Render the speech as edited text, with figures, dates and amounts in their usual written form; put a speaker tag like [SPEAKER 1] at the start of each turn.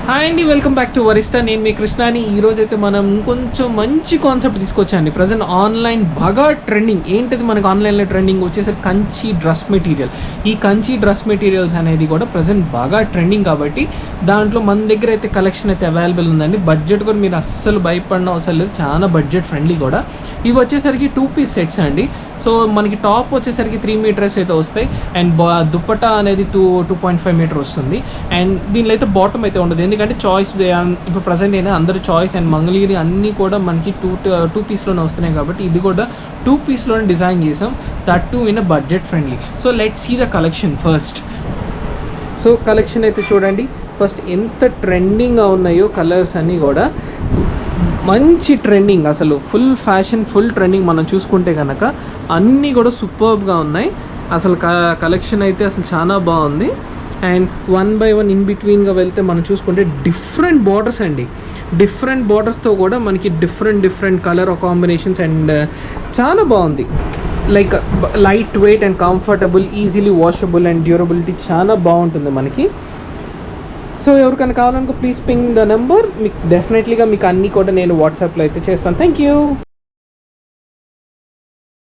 [SPEAKER 1] Hi అండి, welcome back to వరిస్టా. నేను మీ కృష్ణాని. ఈరోజు అయితే మనం కొంచెం మంచి కాన్సెప్ట్ తీసుకొచ్చాండి. ప్రజెంట్ ఆన్లైన్ బాగా ట్రెండింగ్. ఏంటిది మనకు ఆన్లైన్లో ట్రెండింగ్ వచ్చేసరికి కంచి డ్రెస్ మెటీరియల్. ఈ కంచి డ్రెస్ మెటీరియల్స్ అనేది కూడా ప్రజెంట్ బాగా ట్రెండింగ్ కాబట్టి దాంట్లో మన దగ్గర అయితే కలెక్షన్ అయితే అవైలబుల్ ఉందండి. బడ్జెట్ కూడా మీరు అస్సలు భయపడిన అవసరం లేదు, చాలా బడ్జెట్ ఫ్రెండ్లీ కూడా. ఇవి వచ్చేసరికి 2 పీస్ సెట్స్ అండి. సో మనకి టాప్ వచ్చేసరికి 3 మీటర్స్ అయితే వస్తాయి అండ్ దుప్పటా అనేది 2.5 మీటర్ వస్తుంది. అండ్ దీనిలో అయితే బాటమ్ అయితే ఉండదు, ఎందుకంటే చాయిస్ ఇప్పుడు ప్రజెంట్ అయినా అందరూ చాయిస్ అండ్ మంగళగిరి అన్నీ కూడా మనకి టూ పీస్లోనే వస్తున్నాయి కాబట్టి ఇది కూడా 2 పీస్లోనే డిజైన్ చేసాం, that too in a budget friendly. So let's see the collection first. So collection అయితే చూడండి ఫస్ట్ ఎంత ట్రెండింగ్గా ఉన్నాయో. కలర్స్ అన్నీ కూడా మంచి ట్రెండింగ్, అసలు ఫుల్ ఫ్యాషన్, ఫుల్ ట్రెండింగ్. మనం చూసుకుంటే కనుక అన్నీ కూడా సూపర్బ్గా ఉన్నాయి. అసలు కలెక్షన్ అయితే అసలు చాలా బాగుంది. అండ్ 1 by 1 ఇన్ బిట్వీన్గా వెళ్తే మనం చూసుకుంటే డిఫరెంట్ బార్డర్స్ అండి. డిఫరెంట్ బార్డర్స్తో కూడా మనకి డిఫరెంట్ కలర్ కాంబినేషన్స్ అండ్ చాలా బాగుంది. Like light weight and comfortable, easily washable and durability చాలా బాగుంటుంది మనకి. సో ఎవరికైనా కావాలనుకో ప్లీజ్ పింగ్ ద నెంబర్. మీకు డెఫినెట్లీగా మీకు అన్నీ కూడా నేను వాట్సాప్లో అయితే చేస్తాను. Thank you.